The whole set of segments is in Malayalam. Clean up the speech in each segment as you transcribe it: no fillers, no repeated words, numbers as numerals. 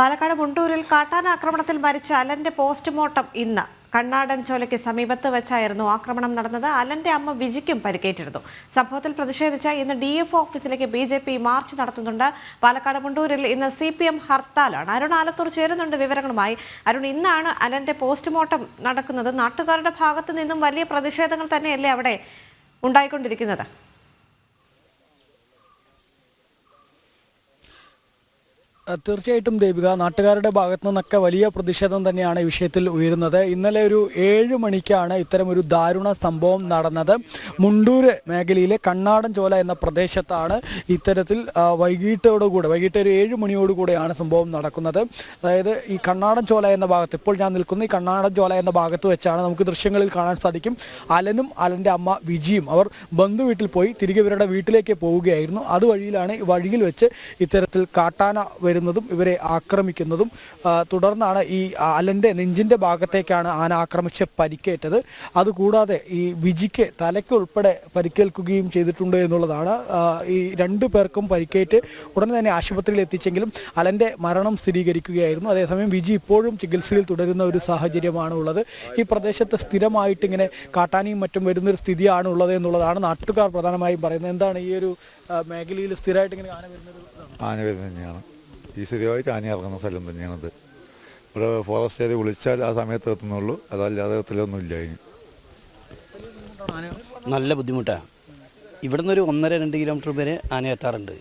പാലക്കാട് മുണ്ടൂരിൽ കാട്ടാനാക്രമണത്തിൽ മരിച്ച അലന്റെ പോസ്റ്റ്മോർട്ടം ഇന്ന്. കണ്ണാടൻ ചോലയ്ക്ക് സമീപത്ത് വെച്ചായിരുന്നു ആക്രമണം നടന്നത്. അലന്റെ അമ്മ വിജിക്കും പരിക്കേറ്റിരുന്നു. സംഭവത്തിൽ പ്രതിഷേധിച്ച് ഇന്ന് DFO ഓഫീസിലേക്ക് BJP മാർച്ച് നടത്തുന്നുണ്ട്. പാലക്കാട് മുണ്ടൂരിൽ ഇന്ന് CPM ഹർത്താലാണ്. അരുൺ ആലത്തൂർ ചേരുന്നുണ്ട് വിവരങ്ങളുമായി. അരുൺ, ഇന്നാണ് അലന്റെ പോസ്റ്റ്മോർട്ടം നടക്കുന്നത്. നാട്ടുകാരുടെ ഭാഗത്തു നിന്നും വലിയ പ്രതിഷേധങ്ങൾ തന്നെയല്ലേ അവിടെ ഉണ്ടായിക്കൊണ്ടിരിക്കുന്നത്? തീർച്ചയായിട്ടും ദേവിക, നാട്ടുകാരുടെ ഭാഗത്തു നിന്നൊക്കെ വലിയ പ്രതിഷേധം തന്നെയാണ് ഈ വിഷയത്തിൽ ഉയരുന്നത്. ഇന്നലെ ഒരു 7 മണിക്കാണ് ഇത്തരമൊരു ദാരുണ സംഭവം നടന്നത്. മുണ്ടൂര് മേഖലയിലെ കണ്ണാടൻ ചോല എന്ന പ്രദേശത്താണ് ഇത്തരത്തിൽ വൈകിട്ട് ഒരു 7 മണിയോടുകൂടെയാണ് സംഭവം നടക്കുന്നത്. അതായത് ഈ കണ്ണാടൻ ചോല എന്ന ഭാഗത്ത്, ഇപ്പോൾ ഞാൻ നിൽക്കുന്ന ഈ കണ്ണാടൻ ചോല എന്ന ഭാഗത്ത് വെച്ചാണ് നമുക്ക് ദൃശ്യങ്ങളിൽ കാണാൻ സാധിക്കും അലനും അലൻ്റെ അമ്മ വിജിയും അവർ ബന്ധു വീട്ടിൽ പോയി തിരികെ ഇവരുടെ വീട്ടിലേക്ക് പോവുകയായിരുന്നു. അതുവഴിയിലാണ് വഴിയിൽ വെച്ച് ഇത്തരത്തിൽ കാട്ടാന വരുന്നതും ഇവരെ ആക്രമിക്കുന്നതും. തുടർന്നാണ് ഈ അലൻ്റെ നെഞ്ചിൻ്റെ ഭാഗത്തേക്കാണ് ആന ആക്രമിച്ച് പരിക്കേറ്റത്. അതുകൂടാതെ ഈ വിജിക്ക് തലയ്ക്ക് ഉൾപ്പെടെ പരിക്കേൽക്കുകയും ചെയ്തിട്ടുണ്ട് എന്നുള്ളതാണ്. ഈ 2 പേർക്കും പരിക്കേറ്റ് ഉടനെ തന്നെ ആശുപത്രിയിൽ എത്തിച്ചെങ്കിലും അലൻ്റെ മരണം സ്ഥിരീകരിക്കുകയായിരുന്നു. അതേസമയം വിജി ഇപ്പോഴും ചികിത്സയിൽ തുടരുന്ന ഒരു സാഹചര്യമാണ് ഉള്ളത്. ഈ പ്രദേശത്ത് സ്ഥിരമായിട്ട് ഇങ്ങനെ കാട്ടാനയും മറ്റും വരുന്നൊരു സ്ഥിതിയാണ് ഉള്ളത് എന്നുള്ളതാണ് നാട്ടുകാർ പ്രധാനമായും പറയുന്നത്. എന്താണ് ഈ ഒരു മേഖലയിൽ സ്ഥിരമായിട്ട് ഇങ്ങനെ ആന വരുന്നത് തന്നെയാണ്. ഈ സ്ഥിരമായിട്ട് ആന ഇറങ്ങുന്ന സ്ഥലം തന്നെയാണത്. ഇവിടെ ഫോറസ്റ്റ് ഏരിയ വിളിച്ചാൽ ആ സമയത്ത് എത്തുന്നുള്ളൂ, അതല്ലാതെ എത്തലൊന്നുമില്ല. അതിന് നല്ല ബുദ്ധിമുട്ടാണ്. ഇവിടെ നിന്നൊരു 1.5-2 കിലോമീറ്റർ വരെ ആന എത്താറുണ്ട്.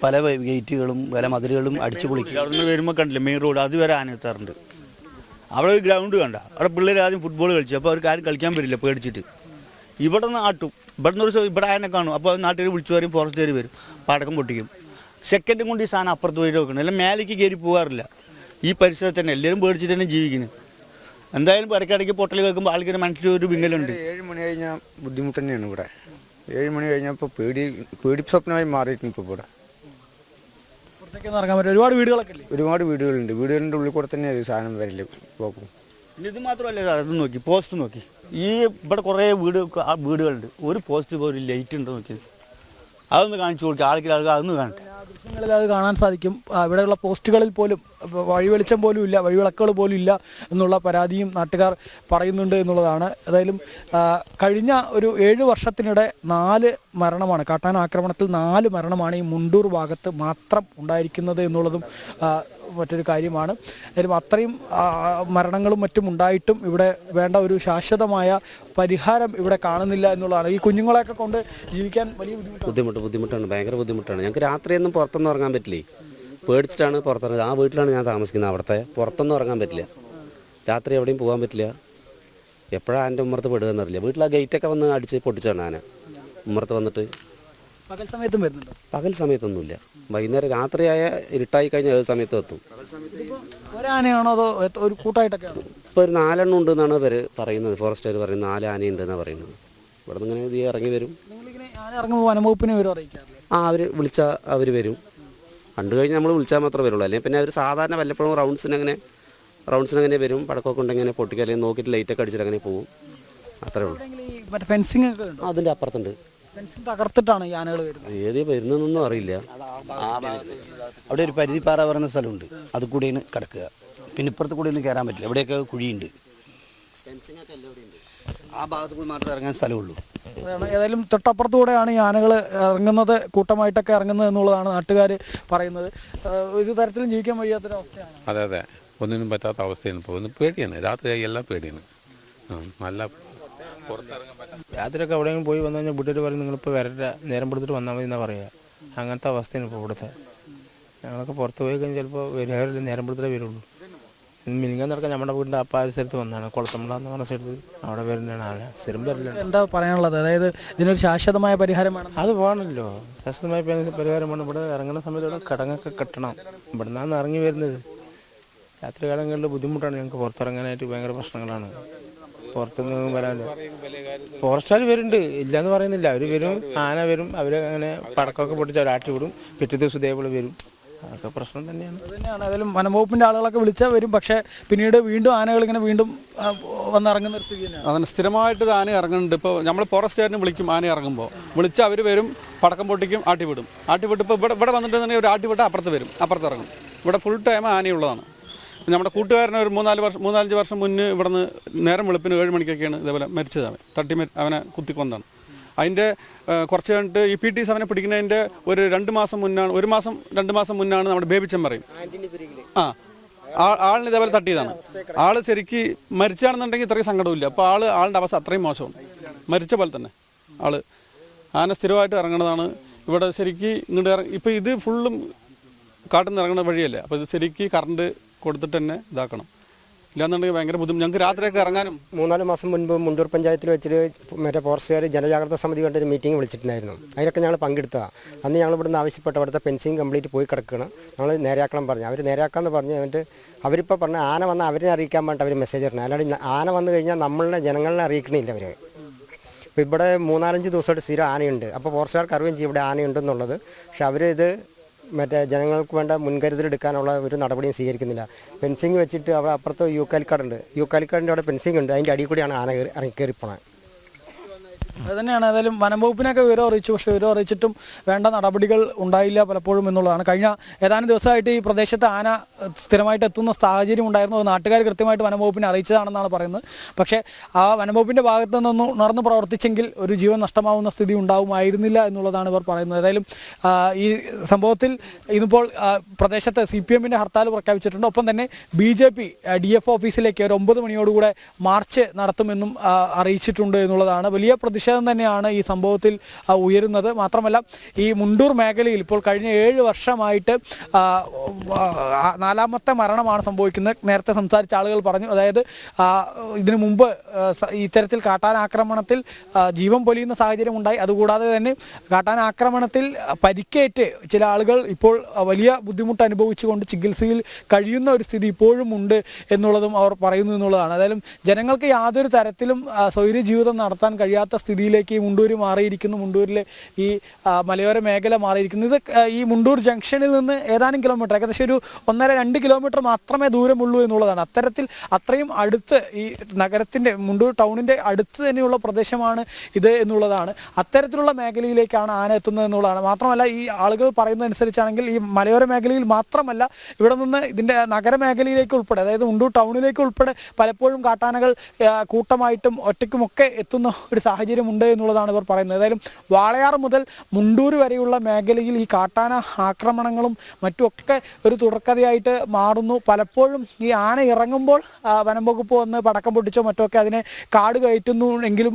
പല ഗേറ്റുകളും പല മതിലുകളും അടിച്ചു പൊളിക്കും. അവിടെ നിന്ന് വരുമ്പോൾ കണ്ടില്ല മെയിൻ റോഡ്, അതുവരെ ആന എത്താറുണ്ട്. അവിടെ ഒരു ഗ്രൗണ്ട് കണ്ട, അവിടെ പിള്ളേർ ആദ്യം ഫുട്ബോൾ കളിച്ചു. അപ്പോൾ അവർക്ക് ആരും കളിക്കാൻ പറ്റില്ല പേടിച്ചിട്ട്. ഇവിടെ നിന്ന് ആട്ടും, ഇവിടെ ആനെ കാണും. അപ്പോൾ നാട്ടുകാർ വിളിച്ചു വരും, ഫോറസ്റ്റുകാർ വരും, പടക്കം പൊട്ടിക്കും. സെക്കൻഡും കൊണ്ട് ഈ സാധനം അപ്പുറത്ത് പോയിട്ട് വെക്കണം. എല്ലാം മേലേക്ക് കയറി പോകാറില്ല. ഈ പരിസരത്ത് തന്നെ എല്ലാവരും പേടിച്ചിട്ട് തന്നെ ജീവിക്കുന്നത്. എന്തായാലും ഇടയ്ക്കിടയ്ക്ക് പൊട്ടൽ കേൾക്കുമ്പോൾ ആൾക്കാർ മനസ്സിലൊരു വിങ്ങലുണ്ട്. 7 മണി കഴിഞ്ഞാൽ ബുദ്ധിമുട്ട് തന്നെയാണ് ഇവിടെ. 7 മണി കഴിഞ്ഞപ്പോൾ പേടി സ്വപ്നമായി മാറിയിട്ടുണ്ട്. ഇപ്പോൾ ഇവിടെ ഒരുപാട് വീടുകളൊക്കെ ഒരുപാട് വീടുകളുണ്ട്. വീടുകളുടെ ഉള്ളിൽ കൂടെ തന്നെ സാധനം വരില്ല പോക്കും. ഇത് മാത്രമല്ല, അത് നോക്കി പോസ്റ്റ് നോക്കി. ഈ ഇവിടെ കുറേ വീടുകളുണ്ട്. ഒരു പോസ്റ്റ് ഒരു ലൈറ്റ് ഉണ്ടോ നോക്കി, അതൊന്ന് കാണിച്ചു കൊടുക്കുക. ആൾക്കാർക്ക് അതൊന്ന് കാണട്ടെ. ദൃശ്യങ്ങളിൽ അത് കാണാൻ സാധിക്കും. ഇവിടെയുള്ള പോസ്റ്റുകളിൽ പോലും വഴി വെളിച്ചം പോലും ഇല്ല, വഴിവിളക്കുകൾ പോലും ഇല്ല എന്നുള്ള പരാതിയും നാട്ടുകാർ പറയുന്നുണ്ട് എന്നുള്ളതാണ്. ഏതായാലും കഴിഞ്ഞ ഒരു 7 വർഷത്തിനിടെ 4 മരണമാണ്, കാട്ടാന ആക്രമണത്തിൽ 4 മരണമാണ് ഈ മുണ്ടൂർ ഭാഗത്ത് മാത്രം ഉണ്ടായിരിക്കുന്നത് എന്നുള്ളതും മറ്റൊരു കാര്യമാണ്. ഏതായാലും അത്രയും മരണങ്ങളും മറ്റും ഉണ്ടായിട്ടും ഇവിടെ വേണ്ട ഒരു ശാശ്വതമായ പരിഹാരം ഇവിടെ കാണുന്നില്ല എന്നുള്ളതാണ്. ഈ കുഞ്ഞുങ്ങളെയൊക്കെ കൊണ്ട് ജീവിക്കാൻ വലിയ ബുദ്ധിമുട്ടാണ്, ഭയങ്കര ബുദ്ധിമുട്ടാണ്. ഞങ്ങൾക്ക് രാത്രിയൊന്നും പുറത്തൊന്നും ഇറങ്ങാൻ പറ്റില്ലേ, പേടിച്ചിട്ടാണ് പുറത്തിറങ്ങുന്നത്. ആ വീട്ടിലാണ് ഞാൻ താമസിക്കുന്നത്. അവിടുത്തെ പുറത്തൊന്നും ഇറങ്ങാൻ പറ്റില്ല, രാത്രി എവിടെയും പോകാൻ പറ്റില്ല. എപ്പോഴാണ് എൻ്റെ ഉമ്മറത്ത് പെടുകയെന്നറിയില്ല. വീട്ടിൽ ആ ഗേറ്റൊക്കെ വന്ന് അടിച്ച് പൊട്ടിച്ചാണ് ആന ഉമ്മറത്ത് വന്നിട്ട്. പകൽ സമയത്തും വരുന്നുണ്ടോ? പകൽ സമയത്തൊന്നുമില്ല, വൈകുന്നേരം രാത്രിയായ ഇരുട്ടായി കഴിഞ്ഞാൽ ഏത് സമയത്ത് എത്തും. ഒരാനയാണോ അതോ ഒരു കൂട്ടായിട്ടൊക്കെയാണോ? ഇപ്പോൾ ഒരു 4 എണ്ണം ഉണ്ടെന്നാണ് ഇവർ പറയുന്നത്, ഫോറസ്റ്റുകാർ പറയുന്നത്. 4 ആനയുണ്ടെന്നാണ് പറയുന്നത്. ഇവിടെ നിന്ന് ഇങ്ങനെ ഇറങ്ങി വരും. ആന ഇറങ്ങുമ്പോൾ വനംവകുപ്പിനെ ഇവർ അറിയിക്കാറില്ല? അവർ വിളിച്ചാൽ അവർ വരും. കണ്ടു കഴിഞ്ഞാൽ നമ്മൾ വിളിച്ചാൽ മാത്രമേ വരുള്ളൂ. അല്ലെങ്കിൽ പിന്നെ അവർ സാധാരണ വല്ലപ്പോഴും റൗണ്ട്സിനങ്ങനെ വരും. പടക്കമൊക്കെ ഉണ്ടെങ്കിൽ പൊട്ടിക്കുക, അല്ലെങ്കിൽ നോക്കിയിട്ട് ലൈറ്റൊക്കെ അടിച്ചിട്ട് അങ്ങനെ പോകും. അത്രേ ഉള്ളൂ. ഫെൻസിങ് ഒക്കെ ഉണ്ടോ? അതിൻ്റെ അപ്പുറത്തുണ്ട്. ഫെൻസിങ് തകർത്തിട്ടാണ് ഈ ആനകൾ വരുന്നത്. ഏത് വരുന്നതെന്നൊന്നും അറിയില്ല. അവിടെ ഒരു പരിധിപ്പാറ പറയുന്ന സ്ഥലമുണ്ട്, അത് കൂടെയാണ് കിടക്കുക. പിന്നെ ഇപ്പുറത്ത് കൂടെ ഒന്നും കയറാൻ പറ്റില്ല, എവിടെയൊക്കെ കുഴിയുണ്ട്. ആ ഭാഗത്ത് കൂടി മാത്രമേ ഇറങ്ങാൻ സ്ഥലമുള്ളൂ. ഏതായാലും തൊട്ടപ്പുറത്തൂടെയാണ് ഈ ആനകൾ ഇറങ്ങുന്നത്, കൂട്ടമായിട്ടൊക്കെ ഇറങ്ങുന്നത് എന്നുള്ളതാണ് നാട്ടുകാർ പറയുന്നത്. ഒരു തരത്തിലും ജീവിക്കാൻ വയ്യാത്തൊരവസ്ഥയാണ്. അതെ, ഒന്നിനും പറ്റാത്ത അവസ്ഥയാണ്. ഇപ്പോൾ ഒന്ന് പേടിയാണ്, രാത്രി എല്ലാം പേടിയാണ്. നല്ല പുറത്തിറങ്ങാൻ പറ്റാം. രാത്രിയൊക്കെ എവിടെയെങ്കിലും പോയി വന്നു കഴിഞ്ഞാൽ വീട്ടുകാർ പറയും നിങ്ങളിപ്പോൾ വരണ്ട, നേരം പെടുത്തിട്ട് വന്നാൽ മതി എന്നാണ് പറയുക. അങ്ങനത്തെ അവസ്ഥയാണ് ഇപ്പോൾ ഇവിടുത്തെ. ഞങ്ങളൊക്കെ പുറത്ത് പോയി കഴിഞ്ഞാൽ ചിലപ്പോൾ വരില്ല, നേരം പെടുത്തിട്ടേ വരുള്ളൂ. മിനിങ്ങാൻ നടക്കാൻ നമ്മുടെ വീടിൻ്റെ ആ പരിസരത്ത് വന്നാണ്, കുളത്തമ്പള എന്ന് പറഞ്ഞ സ്ഥലത്ത് അവിടെ വരുന്നതാണ് ആന. സ്ഥിരം വരില്ല. എന്താ പറയാനുള്ളത്? അതായത് ഇതിനൊരു ശാശ്വതമായ പരിഹാരം വേണം. അത് വേണമല്ലോ, ശാശ്വതമായ പരിഹാരം വേണം. ഇവിടെ ഇറങ്ങുന്ന സമയത്ത് ഇവിടെ കിടങ്ങൊക്കെ കെട്ടണം. ഇവിടെ നിന്നാണ് ഇറങ്ങി വരുന്നത്. രാത്രി കാലങ്ങളിൽ ബുദ്ധിമുട്ടാണ് ഞങ്ങൾക്ക് പുറത്തിറങ്ങാനായിട്ട്. ഭയങ്കര പ്രശ്നങ്ങളാണ്. പുറത്തുനിന്ന് വരാൻ ഫോറസ്റ്റുകാർ വരുന്നുണ്ട്, ഇല്ലയെന്ന് പറയുന്നില്ല. അവർ വരും, ആന വരും, അവർ അങ്ങനെ പടക്കമൊക്കെ പൊട്ടിച്ച് അവർ ആട്ടി വിടും. പിറ്റേ ദിവസം ഇതേപോലെ വരും. അതൊക്കെ പ്രശ്നം തന്നെയാണ്. ഏതായാലും വനംവകുപ്പിൻ്റെ ആളുകളൊക്കെ വിളിച്ചാൽ വരും, പക്ഷേ പിന്നീട് വീണ്ടും ആനകൾ ഇങ്ങനെ വീണ്ടും വന്നിറങ്ങുന്ന ഒരു സ്ഥിതി തന്നെയാണ്. അതിന് സ്ഥിരമായിട്ട് ആന ഇറങ്ങുന്നുണ്ട്. ഇപ്പോൾ നമ്മൾ ഫോറസ്റ്റുകാരനെ വിളിക്കും, ആന ഇറങ്ങുമ്പോൾ വിളിച്ചാൽ അവർ വരും, പടക്കം പൊട്ടിക്കും, ആട്ടിവിടും. ആട്ടിവിട്ട് ഇപ്പോൾ ഇവിടെ വന്നിട്ടുണ്ടെങ്കിൽ ഒരു ആട്ടിവിട്ട് അപ്പുറത്ത് വരും, അപ്പുറത്ത് ഇറങ്ങും. ഇവിടെ ഫുൾ ടൈം ആനയുള്ളതാണ്. നമ്മുടെ കൂട്ടുകാരനെ ഒരു 3-4 വർഷം മുന്നേ ഇവിടുന്ന് നേരം വെളുപ്പിന് 7 മണിക്കൊക്കെയാണ് ഇതേപോലെ മരിച്ചതാണ്. അവനെ കുത്തിക്കൊന്നാണ്. അതിൻ്റെ കുറച്ച് കഴിഞ്ഞിട്ട് ഈ PT അവനെ പിടിക്കുന്നതിൻ്റെ ഒരു 2 മാസം മുന്നാണ്, 2 മാസം മുന്നാണ് നമ്മുടെ ബേബിച്ചൻ പറയും ആളിന് ഇതേപോലെ തട്ടിയതാണ്. ആള് ശരിക്ക് മരിച്ചാണെന്നുണ്ടെങ്കിൽ ഇത്രയും സങ്കടമില്ല. അപ്പോൾ ആളുടെ അവസ്ഥ അത്രയും മോശമാണ്. മരിച്ച പോലെ തന്നെ ആന സ്ഥിരമായിട്ട് ഇറങ്ങുന്നതാണ് ഇവിടെ. ശരിക്ക് ഇങ്ങോട്ട് ഇപ്പോൾ ഇത് ഫുള്ളും കാട്ടിൽ നിന്ന് ഇറങ്ങുന്ന വഴിയല്ലേ. അപ്പോൾ ഇത് ശരിക്ക് കറണ്ട് കൊടുത്തിട്ട് തന്നെ ഇതാക്കണം. ഇല്ലാന്നുണ്ടെങ്കിൽ ഭയങ്കര ബുദ്ധിമുട്ട്. ഞങ്ങൾക്ക് രാത്രിയൊക്കെ ഇറങ്ങാനും. 3-4 മാസം മുൻപ് മുണ്ടൂർ പഞ്ചായത്തിൽ വെച്ചിട്ട് മറ്റേ ഫോറസ്റ്റുകാർ ജനജാഗ്രതാ സമിതി കൊണ്ടൊരു മീറ്റിംഗ് വിളിച്ചിട്ടുണ്ടായിരുന്നു. അതിലൊക്കെ ഞങ്ങൾ പങ്കെടുത്തതാണ്. അന്ന് ഞങ്ങൾ ഇവിടുന്ന് ആവശ്യപ്പെട്ട അവിടുത്തെ ഫെൻസിങ് കംപ്ലീറ്റ് പോയി കിടക്കുകയാണ്. ഞങ്ങൾ നേരെയാക്കണം പറഞ്ഞു. അവർ നേരെയാക്കാമെന്ന് പറഞ്ഞു. എന്നിട്ട് അവരിപ്പോൾ പറഞ്ഞ ആന വന്ന് അവരെ അറിയിക്കാൻ വേണ്ടിയിട്ട് അവർ മെസ്സേജ് പറഞ്ഞു. അല്ലാണ്ട് ആന വന്നു കഴിഞ്ഞാൽ നമ്മളെ ജനങ്ങളെ അറിയിക്കണില്ല അവർ. ഇപ്പോൾ ഇവിടെ 3-4 ദിവസമായിട്ട് സ്ഥിരം ആനയുണ്ട്. അപ്പോൾ ഫോറസ്റ്റുകാർക്ക് അറിയുകയും ചെയ്യും ഇവിടെ ആനയുണ്ടെന്നുള്ളത്. പക്ഷെ അവരിത് മറ്റേ ജനങ്ങൾക്ക് വേണ്ട മുൻകരുതലെടുക്കാനുള്ള ഒരു നടപടിയും സ്വീകരിക്കുന്നില്ല. ഫെൻസിങ് വെച്ചിട്ട് അവിടെ അപ്പുറത്ത് യൂക്കാലിക്കാടുണ്ട്. യൂക്കാലിക്കാടിൻ്റെ അവിടെ ഫെൻസിങ് ഉണ്ട്. അതിൻ്റെ അടിയിൽ കൂടിയാണ് ആന ഇറങ്ങിക്കയറിപ്പോണത്. അത് തന്നെയാണ്. ഏതായാലും വനം വകുപ്പിനൊക്കെ വിവരം അറിയിച്ചു. പക്ഷേ വിവരം അറിയിച്ചിട്ടും വേണ്ട നടപടികൾ ഉണ്ടായില്ല പലപ്പോഴും എന്നുള്ളതാണ്. കഴിഞ്ഞ ഏതാനും ദിവസമായിട്ട് ഈ പ്രദേശത്ത് ആന സ്ഥിരമായിട്ട് എത്തുന്ന സാഹചര്യം ഉണ്ടായിരുന്നു. അത് നാട്ടുകാർ കൃത്യമായിട്ട് വനം വകുപ്പിനെ അറിയിച്ചതാണെന്നാണ് പറയുന്നത്. പക്ഷേ ആ വനം വകുപ്പിൻ്റെ ഭാഗത്തു നിന്നൊന്നും ഉണർന്ന് പ്രവർത്തിച്ചെങ്കിൽ ഒരു ജീവൻ നഷ്ടമാവുന്ന സ്ഥിതി ഉണ്ടാവുമായിരുന്നില്ല എന്നുള്ളതാണ് ഇവർ പറയുന്നത്. ഏതായാലും ഈ സംഭവത്തിൽ ഇന്നിപ്പോൾ പ്രദേശത്ത് CPM-ൻ്റെ ഹർത്താൽ പ്രഖ്യാപിച്ചിട്ടുണ്ട്. ഒപ്പം തന്നെ BJP DF ഓഫീസിലേക്ക് ഒരു 9 മണിയോടുകൂടെ മാർച്ച് നടത്തുമെന്നും അറിയിച്ചിട്ടുണ്ട് എന്നുള്ളതാണ്. വലിയ പ്രതിഷേധം തന്നെയാണ് ഈ സംഭവത്തിൽ ഉയരുന്നത്. മാത്രമല്ല ഈ മുണ്ടൂർ മേഖലയിൽ ഇപ്പോൾ കഴിഞ്ഞ 7 വർഷമായിട്ട് 4ാമത്തെ മരണമാണ് സംഭവിക്കുന്നത്. നേരത്തെ സംസാരിച്ച ആളുകൾ പറഞ്ഞു. അതായത് ഇതിനു മുമ്പ് ഇത്തരത്തിൽ കാട്ടാനാക്രമണത്തിൽ ജീവൻ പൊലിയുന്ന സാഹചര്യം ഉണ്ടായി. അതുകൂടാതെ തന്നെ കാട്ടാനാക്രമണത്തിൽ പരിക്കേറ്റ് ചില ആളുകൾ ഇപ്പോൾ വലിയ ബുദ്ധിമുട്ട് അനുഭവിച്ചുകൊണ്ട് ചികിത്സയിൽ കഴിയുന്ന ഒരു സ്ഥിതി ഇപ്പോഴും ഉണ്ട് എന്നുള്ളതും അവർ പറയുന്നു എന്നുള്ളതാണ്. ഏതായാലും ജനങ്ങൾക്ക് യാതൊരു തരത്തിലും സ്വൈര്യ ജീവിതം നടത്താൻ കഴിയാത്ത സ്ഥിതിയിലേക്ക് ഈ മുണ്ടൂർ മാറിയിരിക്കുന്നു. മുണ്ടൂരിലെ ഈ മലയോര മേഖല മാറിയിരിക്കുന്നു. ഇത് ഈ മുണ്ടൂർ ജംഗ്ഷനിൽ നിന്ന് ഏതാനും കിലോമീറ്റർ, ഏകദേശം ഒരു 1.5-2 കിലോമീറ്റർ മാത്രമേ ദൂരമുള്ളൂ എന്നുള്ളതാണ്. അത്രയും അടുത്ത് ഈ നഗരത്തിൻ്റെ മുണ്ടൂർ ടൗണിൻ്റെ അടുത്ത് തന്നെയുള്ള പ്രദേശമാണ് ഇത് എന്നുള്ളതാണ്. അത്തരത്തിലുള്ള മേഖലയിലേക്കാണ് ആന എത്തുന്നത് എന്നുള്ളതാണ്. മാത്രമല്ല ഈ ആളുകൾ പറയുന്നതനുസരിച്ചാണെങ്കിൽ ഈ മലയോര മേഖലയിൽ മാത്രമല്ല ഇവിടെ നിന്ന് ഇതിൻ്റെ നഗരമേഖലയിലേക്ക് ഉൾപ്പെടെ, അതായത് മുണ്ടൂർ ടൗണിലേക്ക് ഉൾപ്പെടെ പലപ്പോഴും കാട്ടാനകൾ കൂട്ടമായിട്ടും ഒറ്റയ്ക്കുമൊക്കെ എത്തുന്ന ഒരു സാഹചര്യമുണ്ട് എന്നുള്ളതാണ് ഇവർ പറയുന്നത്. ഏതായാലും വാളയാർ മുതൽ മുണ്ടൂർ വരെയുള്ള മേഖലയിൽ ഈ കാട്ടാന ആക്രമണങ്ങളും മറ്റുമൊക്കെ ഒരു തുടർക്കഥയായിട്ട് മാറുന്നു. പലപ്പോഴും ഈ ആന ഇറങ്ങുമ്പോൾ വനം വകുപ്പ് വന്ന് പടക്കം പൊട്ടിച്ചോ മറ്റൊക്കെ അതിനെ കാട് കയറ്റുന്നു എങ്കിലും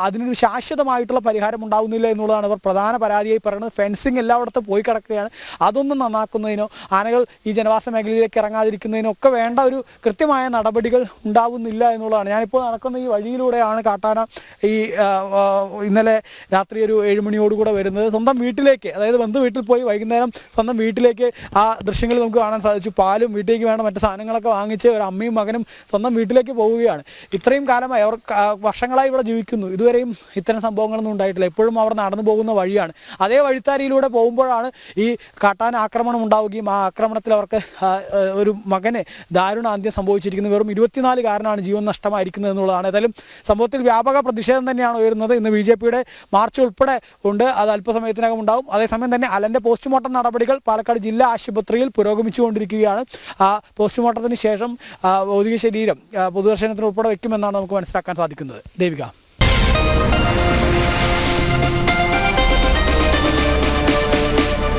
അതിനൊരു ശാശ്വതമായിട്ടുള്ള പരിഹാരം ഉണ്ടാവുന്നില്ല എന്നുള്ളതാണ് ഇവർ പ്രധാന പരാതിയായി പറയുന്നത്. ഫെൻസിങ് എല്ലായിടത്തും പോയി കിടക്കുകയാണ്. അതൊന്നും നന്നാക്കുന്നതിനോ ആനകൾ ഈ ജനവാസ മേഖലയിലേക്ക് ഇറങ്ങാതിരിക്കുന്നതിനോ ഒക്കെ വേണ്ട ഒരു കൃത്യമായ നടപടികൾ ഉണ്ടാവുന്നില്ല എന്നുള്ളതാണ്. ഞാനിപ്പോൾ നടക്കുന്ന ഈ വഴിയിലൂടെയാണ് കാട്ടാന ഈ ഇന്നലെ രാത്രി ഒരു 7 മണിയോടുകൂടെ വരുന്നത്. സ്വന്തം വീട്ടിലേക്ക്, അതായത് ബന്ധു വീട്ടിൽ പോയി വൈകുന്നേരം സ്വന്തം വീട്ടിലേക്ക് ആ ദൃശ്യങ്ങൾ നമുക്ക് കാണാൻ സാധിച്ചു. പാലും വീട്ടിലേക്ക് വേണ്ട മറ്റു സാധനങ്ങളൊക്കെ വാങ്ങിച്ച് ഒരു അമ്മയും മകനും സ്വന്തം വീട്ടിലേക്ക് പോവുകയാണ്. ഇത്രയും കാലമായി അവർ വർഷങ്ങളായി ഇവിടെ ജീവിക്കുന്നു. ഇതുവരെയും ഇത്തരം സംഭവങ്ങളൊന്നും ഉണ്ടായിട്ടില്ല. എപ്പോഴും അവർ നടന്നു പോകുന്ന വഴിയാണ്. അതേ വഴിത്താരിയിലൂടെ പോകുമ്പോഴാണ് ഈ കാട്ടാന ആക്രമണം ഉണ്ടാവുകയും ആ ആക്രമണത്തിൽ അവർക്ക് ഒരു മകന് ദാരുണാന്ത്യം സംഭവിച്ചിരിക്കുന്നത്. വെറും 24-കാരനാണ് ജീവൻ നഷ്ടമായിരിക്കുന്നത് എന്നുള്ളതാണ്. ഏതായാലും സംഭവത്തിൽ വ്യാപക പ്രതിഷേധം തന്നെയാണ് ഉയരുന്നത്. ഇന്ന് BJP-യുടെ മാർച്ച് ഉൾപ്പെടെ ഉണ്ട്. അത് അല്പസമയത്തിനകം ഉണ്ടാവും. അതേസമയം തന്നെ അലൻ്റെ പോസ്റ്റ്മോർട്ടം നടപടികൾ പാലക്കാട് ജില്ലാ ആശുപത്രിയിൽ പുരോഗമിച്ചുകൊണ്ടിരിക്കുകയാണ്. ആ പോസ്റ്റ്മോർട്ടത്തിന് ശേഷം ഭൗതിക ശരീരം പൊതുദർശനത്തിന് ഉൾപ്പെടെ വയ്ക്കുമെന്നാണ് നമുക്ക് മനസ്സിലാക്കാൻ സാധിക്കുന്നത്. ദേവിക.